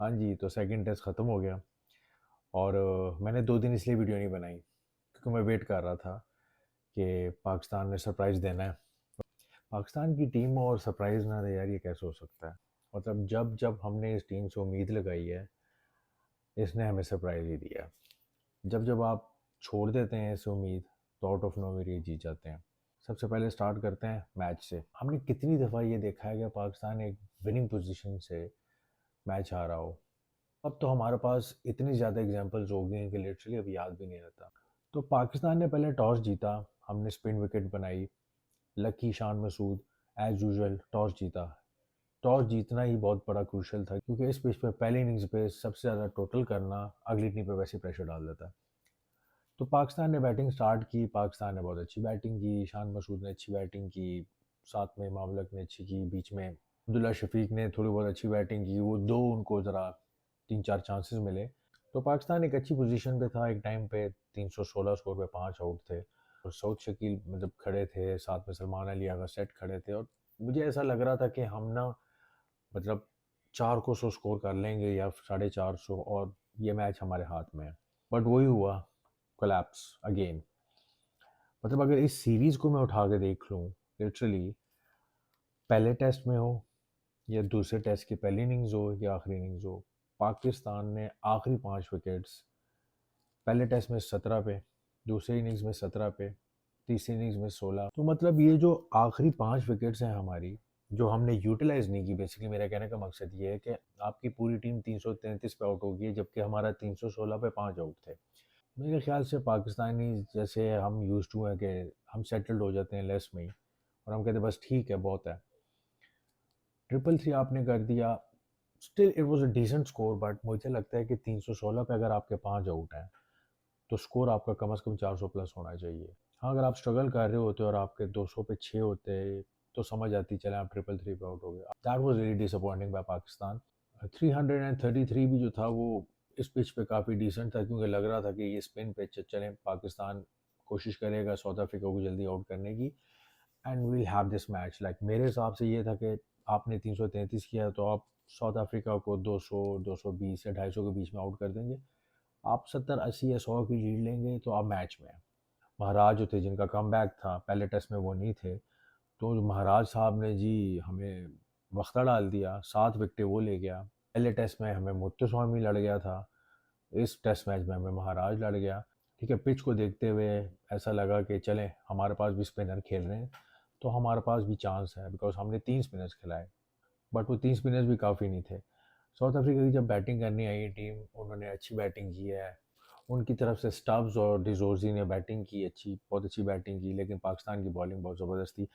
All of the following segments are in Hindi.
हाँ जी, तो सेकंड टेस्ट ख़त्म हो गया और मैंने 2 दिन इसलिए वीडियो नहीं बनाई क्योंकि मैं वेट कर रहा था कि पाकिस्तान ने सरप्राइज़ देना है। पाकिस्तान की टीम और सरप्राइज़ ना दे यार, ये कैसे हो सकता है? मतलब जब हमने इस टीम से उम्मीद लगाई है, इसने हमें सरप्राइज़ ही दिया। जब आप छोड़ देते हैं इस उम्मीद, तो आउट ऑफ नोवेयर ये जीत जाते हैं। सबसे पहले स्टार्ट करते हैं मैच से। हमने कितनी दफ़ा ये देखा है कि पाकिस्तान एक विनिंग पोज़ीशन से मैच हारा हो। अब तो हमारे पास इतनी ज़्यादा एग्जांपल्स हो गए हैं कि लिटरली अब याद भी नहीं रहता। तो पाकिस्तान ने पहले टॉस जीता, हमने स्पिन विकेट बनाई। Lucky Shan Masood as usual toss जीता। टॉस जीतना ही बहुत बड़ा क्रूशल था क्योंकि इस पिच पे पहली इनिंग्स पे सबसे ज़्यादा टोटल करना अगली टीम पे वैसे प्रेशर डाल देता है। तो पाकिस्तान ने बैटिंग स्टार्ट की, पाकिस्तान ने बहुत अच्छी बैटिंग की, शान मसूद ने अच्छी बैटिंग की, साथ में मामलक ने अच्छी की, बीच में अब्दुल्ला शफीक ने थोड़ी बहुत अच्छी बैटिंग की। वो दो उनको ज़रा 3-4 चांसेस मिले। तो पाकिस्तान एक अच्छी पोजीशन पे था एक टाइम पे। 316 स्कोर पे 5 आउट थे और सऊद शकील मतलब खड़े थे, साथ में सलमान अली आगा सेट खड़े थे और मुझे ऐसा लग रहा था कि हम ना मतलब 4 को 100 स्कोर कर लेंगे या 450 और ये मैच हमारे हाथ में है। बट वही हुआ, कोलैप्स अगेन। मतलब अगर इस सीरीज़ को मैं उठा के देख लूँ, लिटरली पहले टेस्ट में हो या दूसरे टेस्ट की पहली इनिंग्स हो या आखिरी इनिंग्स हो, पाकिस्तान ने आखिरी 5 विकेट्स पहले टेस्ट में 17 पे, दूसरी इनिंग्स में 17 पे, तीसरी इनिंग्स में 16। तो मतलब ये जो आखिरी 5 विकेट्स हैं हमारी, जो हमने यूटिलाइज़ नहीं की। बेसिकली मेरा कहने का मकसद ये है कि आपकी पूरी टीम 333 पे आउट हो गई है, जबकि हमारा 316 पे 5 आउट थे। मेरे ख्याल से पाकिस्तानी जैसे हम यूज्ड टू हैं कि हम सेटल्ड हो जाते हैं लेस में ही और हम कहते हैं बस ठीक है, बहुत है। ट्रिपल थ्री आपने कर दिया, still it was a decent score, but मुझे लगता है कि 316 पे अगर आपके 5 आउट हैं तो स्कोर आपका कम से कम 400 प्लस होना चाहिए। हाँ, अगर आप स्ट्रगल कर रहे होते और आपके 200 पे 6 होते तो समझ आती, चले आप ट्रिपल थ्री पे आउट हो गए। That was really disappointing by Pakistan. 333 भी जो था वो इस पिच पे काफ़ी डिसेंट था क्योंकि लग रहा था कि ये स्पिन पिच है, चलें पाकिस्तान कोशिश करेगा साउथ अफ्रीका को जल्दी आउट करने की and we'll have this match. Like मेरे हिसाब से ये था कि आपने 333 किया तो आप साउथ अफ्रीका को 200, 220 या 250 के बीच में आउट कर देंगे। आप 70, 80 या 100 की लीड लेंगे तो आप मैच में हैं। महाराज जो थे जिनका कमबैक था, पहले टेस्ट में वो नहीं थे, तो जो महाराज साहब ने जी हमें वख्ता डाल दिया, 7 विकेटें वो ले गया। पहले टेस्ट में हमें मुत्तुस्वामी लड़ गया था, इस टेस्ट मैच में हमें महाराज लड़ गया। ठीक है, पिच को देखते हुए ऐसा लगा कि चलें हमारे पास भी स्पिनर खेल रहे हैं तो हमारे पास भी चांस है, बिकॉज हमने 3 स्पिनर्स खिलाए। बट वो 3 स्पिनर्स भी काफ़ी नहीं थे। साउथ अफ्रीका की जब बैटिंग करने आई टीम, उन्होंने अच्छी बैटिंग की है। उनकी तरफ से स्टब्स और डिजोर्जी ने बैटिंग की अच्छी, बहुत अच्छी बैटिंग की, लेकिन पाकिस्तान की बॉलिंग बहुत ज़बरदस्त थी।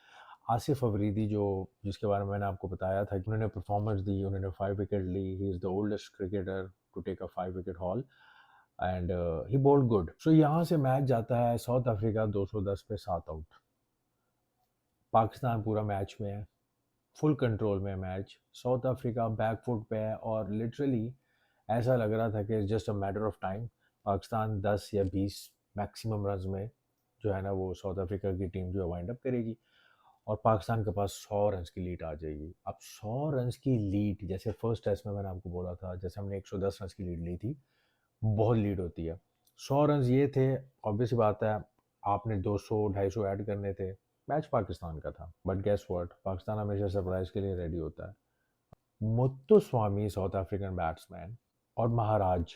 आसिफ अफरीदी जो जिसके बारे में मैंने आपको बताया था कि उन्होंने परफॉर्मेंस दी, उन्होंने 5 विकेट ली। He is the oldest cricketer to take a 5 wicket haul and he bowled good. So यहाँ से मैच जाता है साउथ अफ्रीका 210 पे 7 आउट। पाकिस्तान पूरा मैच में है, फुल कंट्रोल में match. South Africa back foot पे है और लिटरली ऐसा लग रहा था कि just a matter of time, Pakistan 10 या 20 मैक्सिमम रन्स में जो है ना वो साउथ अफ्रीका की टीम जो है वाइंड अप करेगी और पाकिस्तान के पास 100 रन्स की लीड आ जाएगी। अब 100 रन्स की लीड, जैसे फर्स्ट टेस्ट में मैंने आपको बोला था, जैसे हमने 110 रन्स की लीड ली थी, बहुत लीड होती है। 100 रन्स ये थे, ऑब्वियस बात है आपने 200 250 ऐड करने थे। मैच पाकिस्तान का था, बट गेस व्हाट, पाकिस्तान हमेशा सरप्राइज के लिए रेडी होता है। मुत्तुस्वामी साउथ अफ्रीकन बैट्समैन और महाराज,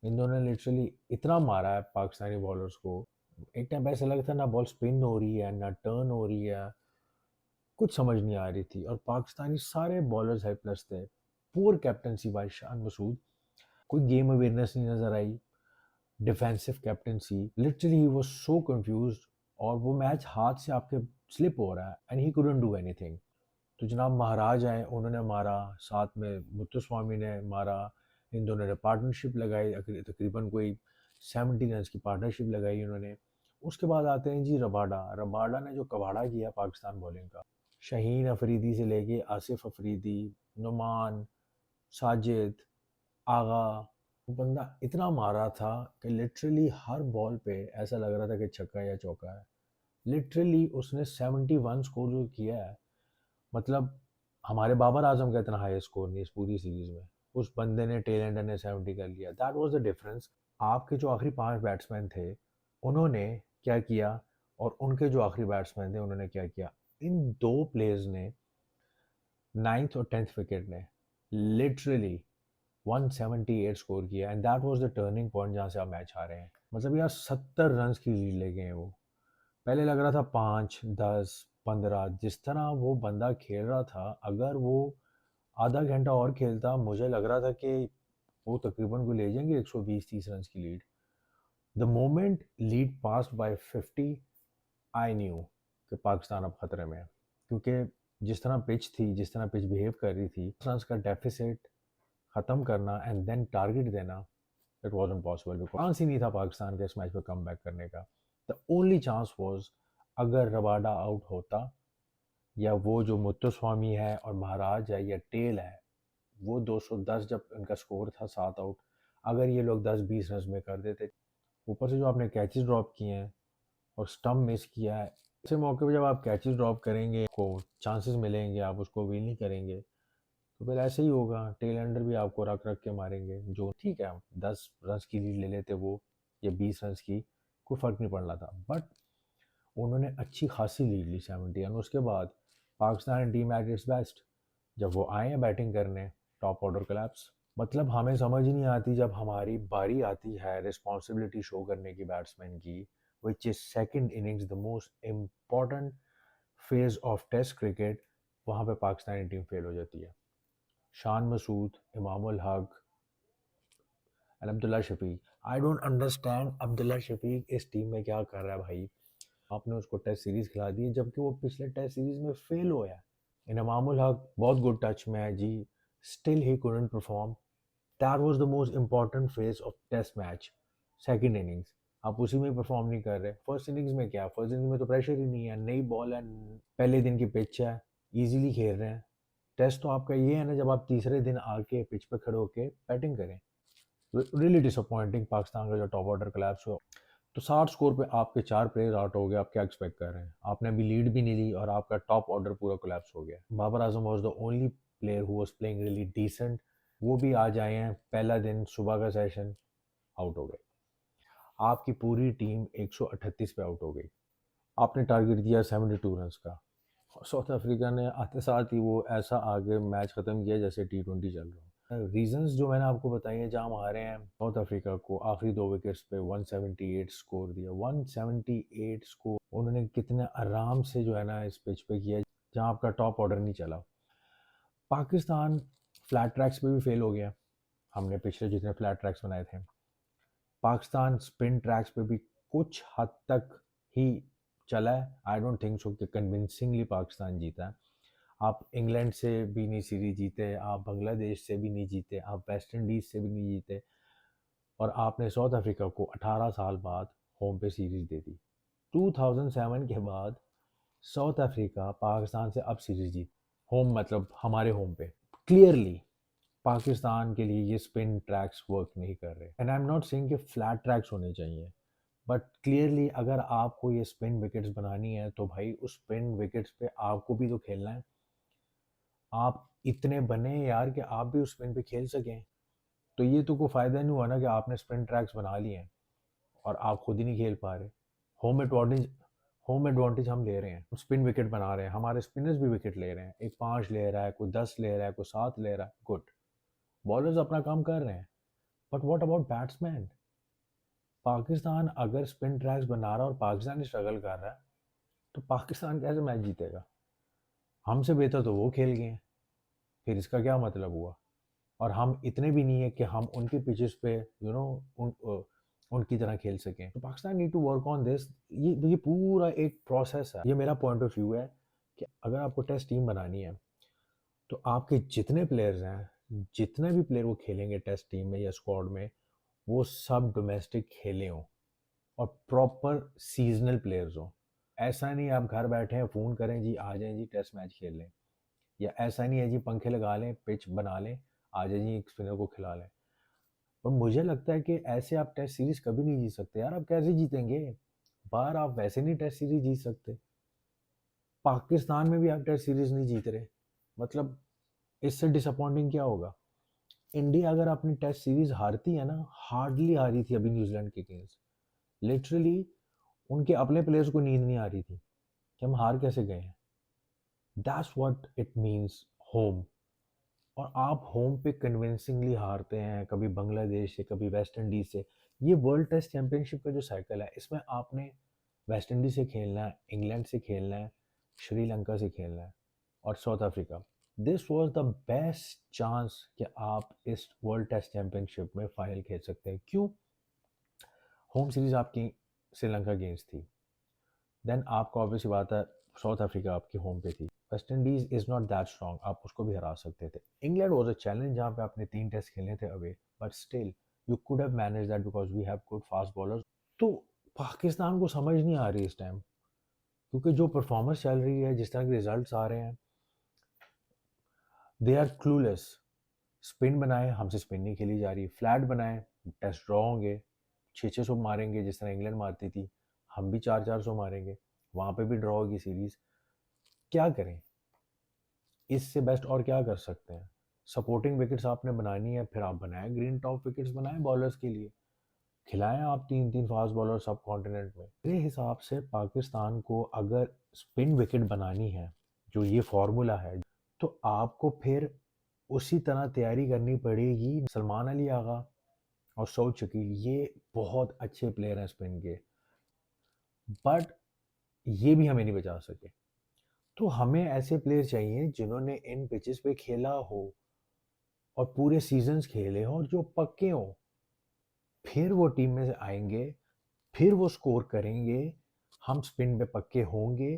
इन दोनों ने लिटरली इतना मारा है पाकिस्तानी बॉलर्स को। एक टाइम ऐसा लगता था ना बॉल स्पिन हो रही है ना टर्न हो रही है, कुछ समझ नहीं आ रही थी और पाकिस्तानी सारे बॉलर्स हेल्पलेस थे। Poor captaincy by Shan Masood, कोई गेम अवेयरनेस नहीं नजर आई, defensive captaincy, literally he was so confused और वो मैच हाथ से आपके स्लिप हो रहा है and he couldn't do anything. तो जनाब महाराज आए, उन्होंने मारा, साथ में मुत्तुस्वामी ने मारा, इन दोनों ने पार्टनरशिप लगाई, तकरीबन कोई 70 रन की पार्टनरशिप लगाई उन्होंने। उसके बाद आते हैं जी रबाडा। रबाडा ने जो कबाड़ा किया पाकिस्तान बॉलिंग का, शाहीन अफरीदी से लेके आसिफ अफरीदी, नुमान, साजिद, आगा, वो बंदा इतना मारा था कि लिटरली हर बॉल पे ऐसा लग रहा था कि छक्का या चौका है। लिटरली उसने 71 स्कोर जो किया है, मतलब हमारे बाबर आजम का इतना हाई स्कोर नहीं इस पूरी सीरीज में। उस बंदे ने टेल एंडर ने 70 कर लिया। That was the difference. आपके जो आखिरी 5 बैट्समैन थे उन्होंने क्या किया और उनके जो आखिरी बैट्समैन थे उन्होंने क्या किया। इन 2 प्लेयर्स ने 9th और 10th विकेट ने लिटरली 178 स्कोर किया and that was the turning point जहाँ से आप मैच हारे हैं। मतलब यार 70 रन की लीड ले गए हैं वो। पहले लग रहा था 5, 10, 15, जिस तरह वो बंदा खेल रहा था, अगर वो आधा घंटा और खेलता मुझे लग रहा था कि वो तकरीबन को ले जाएंगे 120-30 रन की लीड। The moment lead pass by 50 I knew कि पाकिस्तान अब खतरे में है, क्योंकि जिस तरह पिच थी, जिस तरह पिच बिहेव कर रही थी, रन का डेफिसिट ख़त्म करना एंड देन टारगेट देना, it wasn't possible because chance ही नहीं था पाकिस्तान के इस मैच पे कम बैक करने का। द ओनली चांस वाज अगर रबाडा आउट होता या वो जो मुत्तुस्वामी है और महाराज है या टेल है, वो 210 जब इनका स्कोर था 7 आउट, अगर ये लोग 10-20 रन में कर देते। ऊपर से जो आपने कैचेस ड्रॉप किए हैं और स्टम्प मिस किया है, ऐसे मौके पे जब आप कैचेस ड्रॉप करेंगे को चांसेस मिलेंगे, आप उसको विन नहीं करेंगे तो फिर ऐसे ही होगा। टेल एंडर भी आपको रख रख के मारेंगे। जो ठीक है 10 रन की लीड ले लेते वो या 20 रन की, कोई फ़र्क नहीं पड़ना था, बट उन्होंने अच्छी खासी लीड ली 70 और उसके बाद Pakistan team at its best. जब वो आए हैं बैटिंग करने, टॉप ऑर्डर कोलैप्स। मतलब हमें समझ ही नहीं आती जब हमारी बारी आती है रिस्पॉन्सिबिलिटी शो करने की बैट्समैन की, which is second innings the most important phase of test cricket, वहाँ पे पाकिस्तानी टीम फेल हो जाती है। Shan Masood, Imam ul Haq and Abdullah Shafique. I don't understand Abdullah Shafique इस टीम में क्या कर रहा है भाई। आपने उसको टेस्ट सीरीज खिला दी है जबकि वो पिछले टेस्ट सीरीज में फेल हुआ है। इन इमाम उल हक बहुत गुड टच में है जी, still he couldn't perform. That was the most important phase of test match, second innings. आप उसी में परफॉर्म नहीं कर रहे। फर्स्ट इनिंग्स में क्या, फर्स्ट इनिंग्स में तो प्रेशर ही नहीं है, नई बॉल है, पहले दिन की पिच है, इजीली खेल रहे हैं। टेस्ट तो आपका ये है ना जब आप तीसरे दिन आके पिच पे खड़े होके बैटिंग करें। रियली डिसअपॉइंटिंग पाकिस्तान का जो टॉप ऑर्डर कोलैप्स हुआ। तो 60 स्कोर पे आपके 4 प्लेयर आउट हो गए, आप क्या एक्सपेक्ट कर रहे हैं। आपने अभी लीड भी नहीं ली और आपका टॉप ऑर्डर पूरा कोलैप्स हो गया। Babar Azam was the only player who was playing really decent. वो भी आज आए हैं, पहला दिन सुबह का सेशन, आउट हो गए। आपकी पूरी टीम 138 पे आउट हो गई। आपने टारगेट दिया 72 रन का। साउथ अफ्रीका ने आते साथ ही वो ऐसा आगे मैच ख़त्म किया जैसे T20 चल रहा हो। रीजंस जो मैंने आपको बताई हैं, जहाँ हम हारे हैं, साउथ अफ्रीका को आखिरी 2 विकेट्स पे 178 स्कोर दिया। 178 स्कोर उन्होंने कितने आराम से जो है ना इस पिच पे किया जहाँ आपका टॉप ऑर्डर नहीं चला। पाकिस्तान फ्लैट ट्रैक्स पे भी फेल हो गया। हमने पिछले जितने फ्लैट ट्रैक्स बनाए थे, पाकिस्तान स्पिन ट्रैक्स पे भी कुछ हद तक ही चला है। आई डोंट थिंक सो कि कन्विंसिंगली पाकिस्तान जीता है। आप इंग्लैंड से भी नहीं सीरीज जीते, आप बांग्लादेश से भी नहीं जीते, आप वेस्ट इंडीज़ से भी नहीं जीते, और आपने साउथ अफ्रीका को 18 साल बाद होम पे सीरीज दे दी। 2007 के बाद साउथ अफ्रीका पाकिस्तान से अब सीरीज जीत, होम मतलब हमारे होम पे। क्लियरली पाकिस्तान के लिए ये स्पिन ट्रैक्स वर्क नहीं कर रहे। And I am not saying कि फ्लैट ट्रैक्स होने चाहिए, बट क्लियरली अगर आपको ये स्पिन विकेट्स बनानी है तो भाई उस स्पिन विकेट्स पे आपको भी तो खेलना है। आप इतने बने यार कि आप भी उस स्पिन पे खेल सकें। तो ये तो कोई फ़ायदा नहीं हुआ ना कि आपने स्पिन ट्रैक्स बना लिए हैं और आप खुद ही नहीं खेल पा रहे। होम एडवांटेज होम एडवांटेज हम ले रहे हैं, स्पिन विकेट बना रहे हैं, हमारे स्पिनर्स भी विकेट ले रहे हैं। एक 5 ले रहा है, कोई 10 ले रहा है, कोई 7 ले रहा है, गुड। बॉलर्स अपना काम कर रहे हैं, but what about batsman. Pakistan अगर स्पिन ट्रैक्स बना रहा है और पाकिस्तान ही स्ट्रगल कर रहा है तो पाकिस्तान कैसे मैच जीतेगा। हमसे बेहतर तो वो खेल गए हैं, फिर इसका क्या मतलब हुआ। और हम इतने भी नहीं है कि हम उनके पिचेस पे उनकी तरह खेल सकें। तो Pakistan need to work on this. ये पूरा एक प्रोसेस है। ये मेरा पॉइंट ऑफ व्यू है कि अगर आपको टेस्ट टीम बनानी है तो आपके जितने प्लेयर्स हैं, जितने भी प्लेयर वो खेलेंगे टेस्ट टीम में या स्क्वाड में, वो सब डोमेस्टिक खेले हों और प्रॉपर सीजनल प्लेयर्स हों। ऐसा नहीं आप घर बैठे हैं फ़ोन करें जी आ जाएं जी टेस्ट मैच खेल लें, या ऐसा नहीं है जी पंखे लगा लें पिच बना लें आ जाए जी एक स्पिनर को खिला लें। पर मुझे लगता है कि ऐसे आप टेस्ट सीरीज कभी नहीं जीत सकते यार। आप कैसे जीतेंगे, बाहर आप वैसे नहीं टेस्ट सीरीज जीत सकते, पाकिस्तान में भी आप टेस्ट सीरीज नहीं जीत रहे। मतलब इससे डिसअपॉइंटिंग क्या होगा। इंडिया अगर अपनी टेस्ट सीरीज हारती है ना, हार्डली हारी थी अभी न्यूजीलैंड के अगेंस्ट, लिटरली उनके अपने प्लेयर्स को नींद नहीं आ रही थी कि हम हार कैसे गए हैं। That's what it means home. और आप होम पे कन्विंसिंगली हारते हैं, कभी बांग्लादेश से, कभी वेस्ट इंडीज से। ये वर्ल्ड टेस्ट चैंपियनशिप का जो साइकिल है, इसमें आपने वेस्ट इंडीज से खेलना है, इंग्लैंड से खेलना है, श्रीलंका से खेलना है और south Africa. This was the best chance कि आप इस वर्ल्ड टेस्ट चैंपियनशिप में फाइनल खेल सकते हैं। क्यों? होम सीरीज आपकी श्रीलंका अगेंस्ट थी, देन आपको ऑब्वियसली बात है साउथ अफ्रीका आपकी होम पे थी। West Indies is not that strong, आप उसको भी हरा सकते थे। इंग्लैंड वाज अ चैलेंज जहाँ पे आपने 3 टेस्ट खेलने थे away, but still you could have manage that because we have good fast bowlers. तो पाकिस्तान को समझ नहीं आ रही इस टाइम, क्योंकि जो परफॉर्मेंस चल रही है, जिस तरह के रिजल्ट्स आ रहे हैं, दे आर क्लूलेस। स्पिन बनाए, हमसे स्पिन नहीं खेली जा रही। फ्लैट बनाए, टेस्ट ड्रॉ होंगे, 600 मारेंगे जिस तरह इंग्लैंड मारती थी, हम भी 400 मारेंगे, वहाँ पे भी ड्रॉ होगी सीरीज। क्या करें? इससे बेस्ट और क्या कर सकते हैं? सपोर्टिंग विकेट्स आपने बनानी है, फिर आप बनाए ग्रीन टॉप विकेट्स बनाए बॉलर्स के लिए, खिलाएं आप 3 3 फास्ट बॉलर सब कॉन्टिनेंट में। मेरे हिसाब से पाकिस्तान को अगर स्पिन विकेट बनानी है, जो ये फॉर्मूला है, तो आपको फिर उसी तरह तैयारी करनी पड़ेगी। सलमान अली आगा और सऊद शकील ये बहुत अच्छे प्लेयर हैं स्पिन के, बट ये भी हमें नहीं बचा सके। तो हमें ऐसे प्लेयर चाहिए जिन्होंने इन पिचेस पे खेला हो और पूरे सीजन्स खेले हों और जो पक्के हों। फिर वो टीम में से आएंगे, फिर वो स्कोर करेंगे, हम स्पिन पे पक्के होंगे,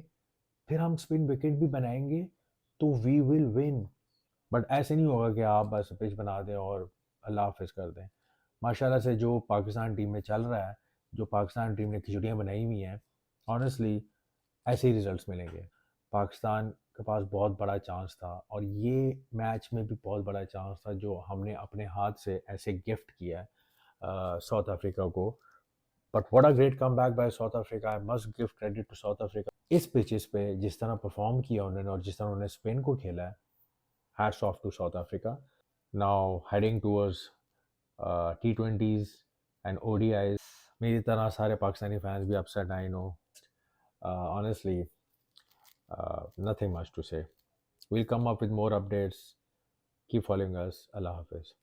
फिर हम स्पिन विकेट भी बनाएंगे, तो वी विल विन। बट ऐसे नहीं होगा कि आप बस पिच बना दें और अल्लाह हाफिज कर दें। माशाल्लाह से जो पाकिस्तान टीम में चल रहा है, जो पाकिस्तान टीम ने खिचड़ियाँ बनाई हुई हैं, ऑनेस्टली ऐसे ही रिजल्ट्स मिलेंगे। पाकिस्तान के पास बहुत बड़ा चांस था और ये मैच में भी बहुत बड़ा चांस था जो हमने अपने हाथ से ऐसे गिफ्ट किया है साउथ अफ्रीका को। But what a great come back by South Africa, I must give credit to South Africa. इस पिचेस पे जिस तरह परफॉर्म किया उन्होंने और जिस तरह उन्होंने स्पेन को खेला है, hats off to South Africa. Now heading towards T20s and ODIs, मेरी तरह सारे पाकिस्तानी फैंस भी upset, I know. Honestly, nothing much to say. We'll come up with more updates. Keep following us. Allah Hafiz.